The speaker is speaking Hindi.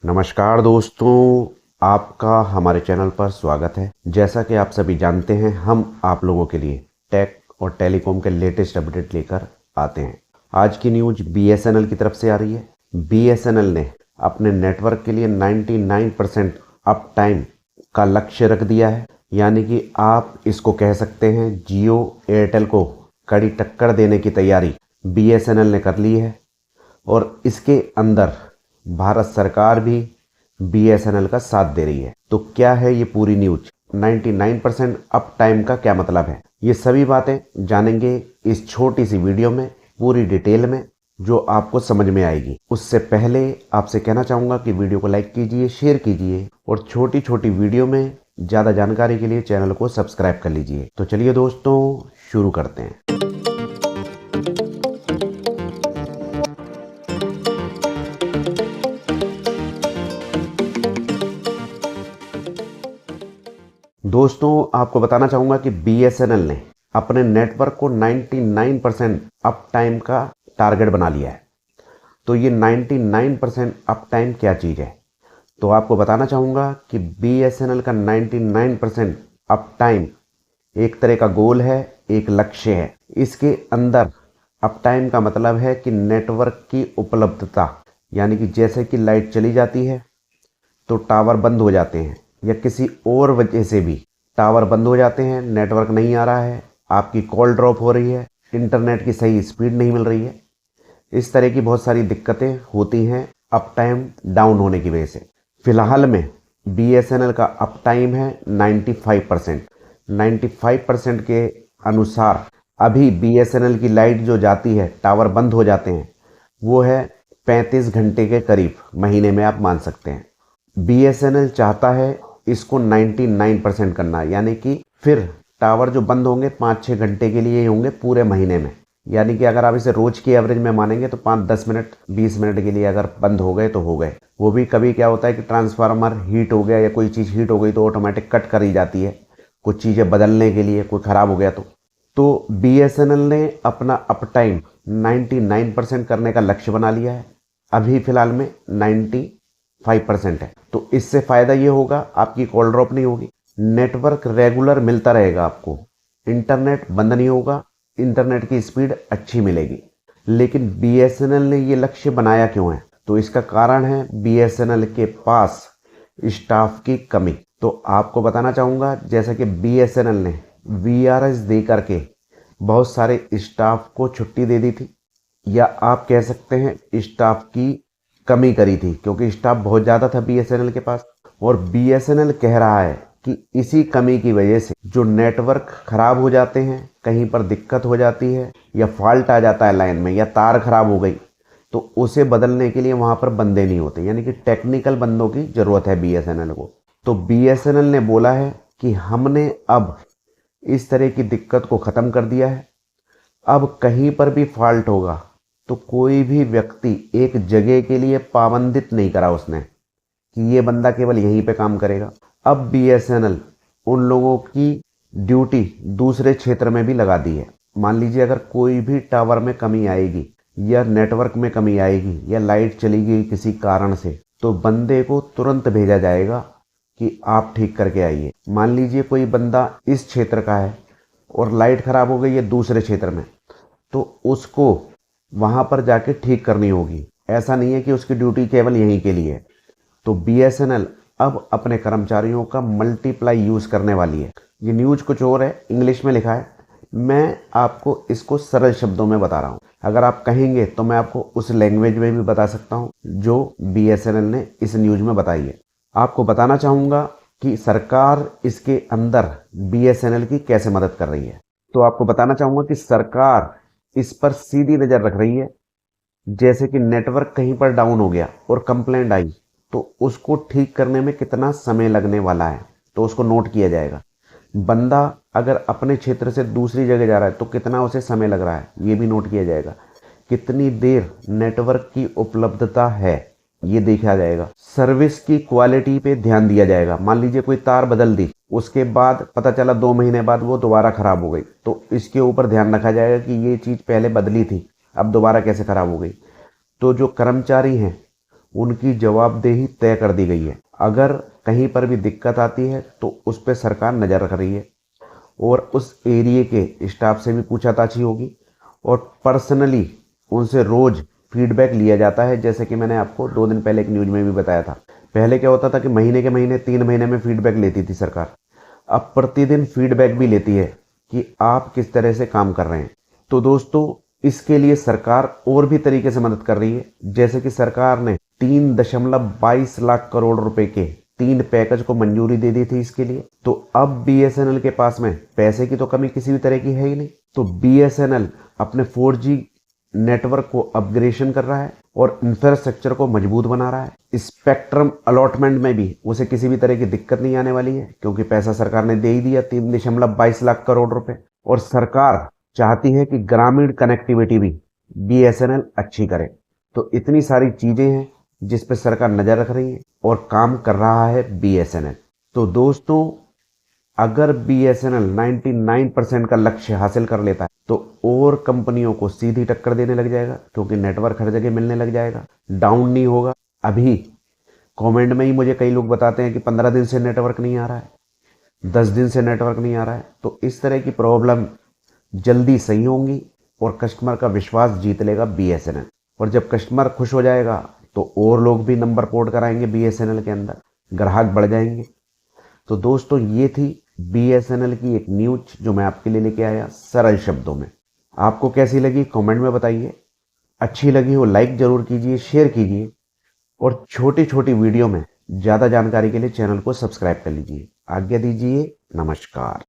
नमस्कार दोस्तों, आपका हमारे चैनल पर स्वागत है। जैसा कि आप सभी जानते हैं, हम आप लोगों के लिए टेक और टेलीकॉम के लेटेस्ट अपडेट लेकर आते हैं। आज की न्यूज बीएसएनएल की तरफ से आ रही है। बीएसएनएल ने अपने नेटवर्क के लिए 99% अप टाइम का लक्ष्य रख दिया है। यानी कि आप इसको कह सकते हैं जियो एयरटेल को कड़ी टक्कर देने की तैयारी बीएसएनएल ने कर ली है। और इसके अंदर भारत सरकार भी बीएसएनएल का साथ दे रही है। तो क्या है ये पूरी न्यूज? 99% अप टाइम का क्या मतलब है? ये सभी बातें जानेंगे इस छोटी सी वीडियो में पूरी डिटेल में, जो आपको समझ में आएगी। उससे पहले आपसे कहना चाहूँगा कि वीडियो को लाइक कीजिए, शेयर कीजिए और छोटी छोटी वीडियो में ज़्यादा जानकारी के लिए चैनल को सब्सक्राइब कर लीजिए। तो चलिए दोस्तों, शुरू करते हैं। दोस्तों, आपको बताना चाहूँगा कि बीएसएनएल ने अपने नेटवर्क को 99% अप टाइम का टारगेट बना लिया है। तो ये 99% अप टाइम क्या चीज़ है? तो आपको बताना चाहूँगा कि बीएसएनएल का 99% अप टाइम एक तरह का गोल है, एक लक्ष्य है। इसके अंदर अप टाइम का मतलब है कि नेटवर्क की उपलब्धता, यानी कि जैसे कि लाइट चली जाती है तो टावर बंद हो जाते हैं, या किसी और वजह से भी टावर बंद हो जाते हैं, नेटवर्क नहीं आ रहा है, आपकी कॉल ड्रॉप हो रही है, इंटरनेट की सही स्पीड नहीं मिल रही है, इस तरह की बहुत सारी दिक्कतें होती हैं अप टाइम डाउन होने की वजह से। फिलहाल में बीएसएनएल का अप टाइम है 95%। 95% के अनुसार अभी बीएसएनएल की लाइट जो जाती है, टावर बंद हो जाते हैं, वो है 35 घंटे के करीब, महीने में आप मान सकते हैं। बीएसएनएल चाहता है इसको 99% करना, यानी कि फिर टावर जो बंद होंगे 5-6 घंटे के लिए ही होंगे पूरे महीने में। यानी कि अगर आप इसे रोज की एवरेज में मानेंगे तो 5-10 मिनट 20 मिनट के लिए अगर बंद हो गए तो हो गए। वो भी कभी क्या होता है कि ट्रांसफार्मर हीट हो गया या कोई चीज़ हीट हो गई तो ऑटोमेटिक कट करी जाती है, कुछ चीज़ें बदलने के लिए, कोई ख़राब हो गया तो बीएसएनएल ने अपना अप टाइम 99% करने का लक्ष्य बना लिया है। अभी फ़िलहाल में 95% है। तो इससे फ़ायदा ये होगा, आपकी कॉल ड्रॉप नहीं होगी, नेटवर्क रेगुलर मिलता रहेगा आपको, इंटरनेट बंद नहीं होगा, इंटरनेट की स्पीड अच्छी मिलेगी। लेकिन बीएसएनएल ने ये लक्ष्य बनाया क्यों है? तो इसका कारण है बीएसएनएल के पास स्टाफ की कमी। तो आपको बताना चाहूँगा, जैसा कि बीएसएनएल ने वीआरएस दे करके बहुत सारे स्टाफ को छुट्टी दे दी थी, या आप कह सकते हैं स्टाफ की कमी करी थी, क्योंकि स्टाफ बहुत ज़्यादा था बीएसएनएल के पास। और बीएसएनएल कह रहा है कि इसी कमी की वजह से जो नेटवर्क खराब हो जाते हैं, कहीं पर दिक्कत हो जाती है या फॉल्ट आ जाता है लाइन में, या तार खराब हो गई, तो उसे बदलने के लिए वहाँ पर बंदे नहीं होते, यानी कि टेक्निकल बंदों की ज़रूरत है बीएसएनएल को। तो बीएसएनएल ने बोला है कि हमने अब इस तरह की दिक्कत को ख़त्म कर दिया है। अब कहीं पर भी फॉल्ट होगा तो कोई भी व्यक्ति एक जगह के लिए पाबंदित नहीं करा उसने कि ये बंदा केवल यहीं पे काम करेगा। अब बीएसएनएल उन लोगों की ड्यूटी दूसरे क्षेत्र में भी लगा दी है। मान लीजिए अगर कोई भी टावर में कमी आएगी, या नेटवर्क में कमी आएगी, या लाइट चली गई किसी कारण से, तो बंदे को तुरंत भेजा जाएगा कि आप ठीक करके आइए। मान लीजिए कोई बंदा इस क्षेत्र का है और लाइट खराब हो गई है दूसरे क्षेत्र में, तो उसको वहाँ पर जाके ठीक करनी होगी। ऐसा नहीं है कि उसकी ड्यूटी केवल यहीं के लिए है। तो बीएसएनएल अब अपने कर्मचारियों का मल्टीप्लाई यूज़ करने वाली है। ये न्यूज़ कुछ और है, इंग्लिश में लिखा है, मैं आपको इसको सरल शब्दों में बता रहा हूँ। अगर आप कहेंगे तो मैं आपको उस लैंग्वेज में भी बता सकता हूँ जो बीएसएनएल ने इस न्यूज़ में बताई है। आपको बताना चाहूँगा कि सरकार इसके अंदर बीएसएनएल की कैसे मदद कर रही है। तो आपको बताना चाहूँगा कि सरकार इस पर सीधी नज़र रख रही है। जैसे कि नेटवर्क कहीं पर डाउन हो गया और कंप्लेंट आई, तो उसको ठीक करने में कितना समय लगने वाला है, तो उसको नोट किया जाएगा। बंदा अगर अपने क्षेत्र से दूसरी जगह जा रहा है तो कितना उसे समय लग रहा है, ये भी नोट किया जाएगा। कितनी देर नेटवर्क की उपलब्धता है, ये देखा जाएगा। सर्विस की क्वालिटी पे ध्यान दिया जाएगा। मान लीजिए कोई तार बदल दी, उसके बाद पता चला 2 महीने बाद वो दोबारा ख़राब हो गई, तो इसके ऊपर ध्यान रखा जाएगा कि ये चीज़ पहले बदली थी, अब दोबारा कैसे ख़राब हो गई। तो जो कर्मचारी हैं उनकी जवाबदेही तय कर दी गई है। अगर कहीं पर भी दिक्कत आती है तो उस पर सरकार नज़र रख रही है और उस एरिया के स्टाफ से भी पूछताछ होगी और पर्सनली उनसे रोज़ फीडबैक लिया जाता है। जैसे कि मैंने आपको 2 दिन पहले एक न्यूज़ में भी बताया था। पहले क्या होता था कि महीने के महीने 3 महीने में फीडबैक लेती थी सरकार। अब प्रतिदिन फीडबैक भी लेती है कि आप किस तरह से काम कर रहे हैं। तो दोस्तों, इसके लिए सरकार और भी तरीके से मदद कर रही है। जैसे कि सरकार ने 3.22 लाख करोड़ रुपए के 3 पैकेज को मंजूरी दे दी थी इसके लिए। तो अब बीएसएनएल के पास में पैसे की तो कमी किसी भी तरह की है ही नहीं। तो बीएसएनएल अपने 4G नेटवर्क को अपग्रेडेशन कर रहा है और इंफ्रास्ट्रक्चर को मजबूत बना रहा है। स्पेक्ट्रम अलॉटमेंट में भी उसे किसी भी तरह की दिक्कत नहीं आने वाली है, क्योंकि पैसा सरकार ने दे ही दिया 3.22 लाख करोड़ रुपए। और सरकार चाहती है कि ग्रामीण कनेक्टिविटी भी बीएसएनएल अच्छी करे। तो इतनी सारी चीजें हैं जिस पे सरकार नजर रख रही है और काम कर रहा है बीएसएनएल। तो दोस्तों, अगर बीएसएनएल 99% का लक्ष्य हासिल कर लेता है तो और कंपनियों को सीधी टक्कर देने लग जाएगा, क्योंकि नेटवर्क हर जगह मिलने लग जाएगा, डाउन नहीं होगा। अभी कमेंट में ही मुझे कई लोग बताते हैं कि 15 दिन से नेटवर्क नहीं आ रहा है, 10 दिन से नेटवर्क नहीं आ रहा है। तो इस तरह की प्रॉब्लम जल्दी सही होंगी और कस्टमर का विश्वास जीत लेगा बीएसएनएल। और जब कस्टमर खुश हो जाएगा तो और लोग भी नंबर पोर्ट कराएंगे बीएसएनएल के अंदर, ग्राहक बढ़ जाएंगे। तो दोस्तों, ये थी बीएसएनएल की एक न्यूज जो मैं आपके लिए लेके आया सरल शब्दों में। आपको कैसी लगी कमेंट में बताइए। अच्छी लगी हो लाइक जरूर कीजिए, शेयर कीजिए और छोटी छोटी वीडियो में ज़्यादा जानकारी के लिए चैनल को सब्सक्राइब कर लीजिए। आज्ञा दीजिए, नमस्कार।